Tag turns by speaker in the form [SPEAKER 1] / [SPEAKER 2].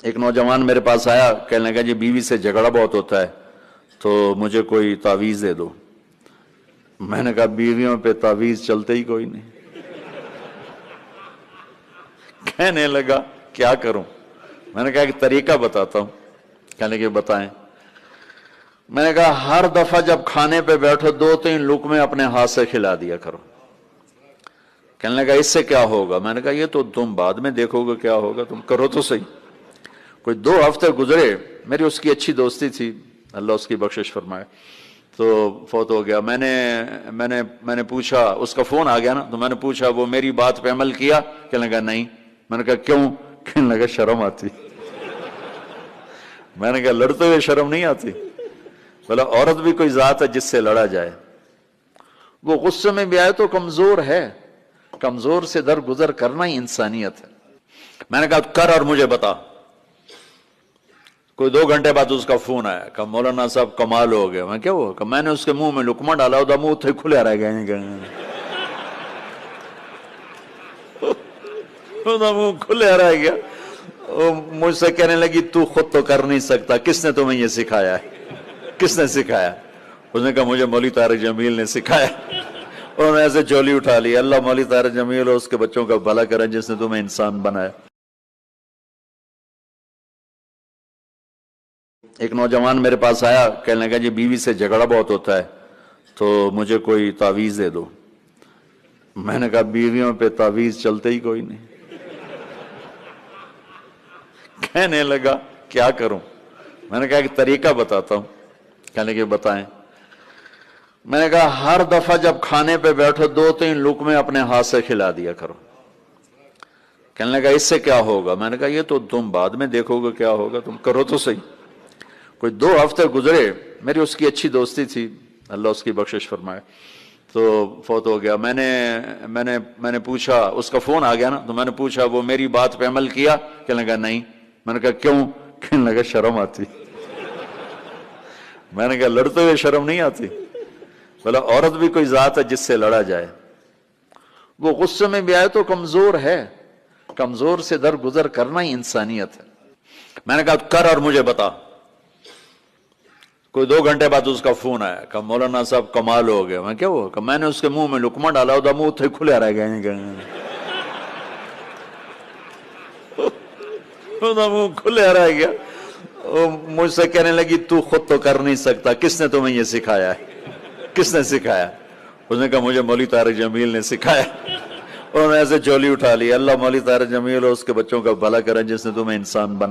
[SPEAKER 1] ایک نوجوان میرے پاس آیا، کہنے لگا جی بیوی سے جھگڑا بہت ہوتا ہے تو مجھے کوئی تعویذ دے دو۔ میں نے کہا بیویوں پہ تعویذ چلتے ہی کوئی نہیں۔ کہنے لگا کیا کروں؟ میں نے کہا ایک طریقہ بتاتا ہوں۔ کہنے لگے بتائیں۔ میں نے کہا ہر دفعہ جب کھانے پہ بیٹھو 2-3 لقمے اپنے ہاتھ سے کھلا دیا کرو۔ کہنے لگا اس سے کیا ہوگا؟ میں نے کہا یہ تو تم بعد میں دیکھو گے کیا ہوگا، تم کرو تو صحیح۔ کوئی 2 ہفتے گزرے، میری اس کی اچھی دوستی تھی، اللہ اس کی بخشش فرمائے، تو فوت ہو گیا۔ میں نے پوچھا، اس کا فون آ گیا نا، تو میں نے پوچھا وہ میری بات پہ عمل کیا؟ کہنے لگا نہیں۔ میں نے کہا کیوں؟ کہنے لگا شرم آتی۔ میں نے کہا لڑتے ہوئے شرم نہیں آتی؟ بولا عورت بھی کوئی ذات ہے جس سے لڑا جائے، وہ غصے میں بھی آئے تو کمزور ہے، کمزور سے درگزر کرنا ہی انسانیت ہے۔ میں نے کہا کر اور مجھے بتا۔ کوئی 2 گھنٹے بعد اس کا فون آیا، کہا مولانا صاحب کمال ہو گیا۔ میں کیا ہوا؟ کہ میں نے اس کے منہ میں لقمہ ڈالا، وہ منہ تھے کھلے رہ گئے، منہ کھلے رہ گیا۔ مجھ سے کہنے لگی تو خود تو کر نہیں سکتا، کس نے تمہیں یہ سکھایا ہے؟ کس نے سکھایا؟ اس نے کہا مجھے مولوی طارق جمیل نے سکھایا۔ انہوں نے ایسے جولی اٹھا لی، اللہ مولوی طارق جمیل اور اس کے بچوں کا بھلا کرے جس نے تمہیں انسان بنایا۔ ایک نوجوان میرے پاس آیا، کہنے لگا جی بیوی سے جھگڑا بہت ہوتا ہے تو مجھے کوئی تعویذ دے دو۔ میں نے کہا بیویوں پہ تعویذ چلتے ہی کوئی نہیں۔ کہنے لگا کیا کروں؟ میں نے کہا ایک طریقہ بتاتا ہوں۔ کہنے لگے بتائیں۔ میں نے کہا ہر دفعہ جب کھانے پہ بیٹھو 2-3 لقمے اپنے ہاتھ سے کھلا دیا کرو۔ کہنے لگا اس سے کیا ہوگا؟ میں نے کہا یہ تو تم بعد میں دیکھو گے کیا ہوگا، تم کرو تو صحیح۔ کوئی 2 ہفتے گزرے، میری اس کی اچھی دوستی تھی، اللہ اس کی بخشش فرمائے، تو فوت ہو گیا۔ میں نے پوچھا، اس کا فون آ گیا نا، تو میں نے پوچھا وہ میری بات پہ عمل کیا؟ کہنے لگا نہیں۔ میں نے کہا کیوں؟ کہنے لگا شرم آتی۔ میں نے کہا لڑتے ہوئے شرم نہیں آتی؟ بولا عورت بھی کوئی ذات ہے جس سے لڑا جائے، وہ غصے میں بھی آئے تو کمزور ہے، کمزور سے درگزر کرنا ہی انسانیت ہے۔ میں نے کہا کر اور مجھے بتا۔ کوئی 2 گھنٹے بعد اس کا فون آیا، کہا مولانا صاحب کمال ہو گیا۔ میں کیا ہوا؟ کہ میں نے اس کے منہ میں لقمہ ڈالا، وہ منہ تھے کھلے رہ گئے، منہ کھلے رہ گیا۔ مجھ سے کہنے لگی تو خود تو کر نہیں سکتا، کس نے تمہیں یہ سکھایا ہے؟ کس نے سکھایا؟ اس نے کہا مجھے مولوی طارق جمیل نے سکھایا۔ انہوں نے ایسے جولی اٹھا لی، اللہ مولوی طارق جمیل اور اس کے بچوں کا بھلا کرے جس نے تمہیں انسان بنایا۔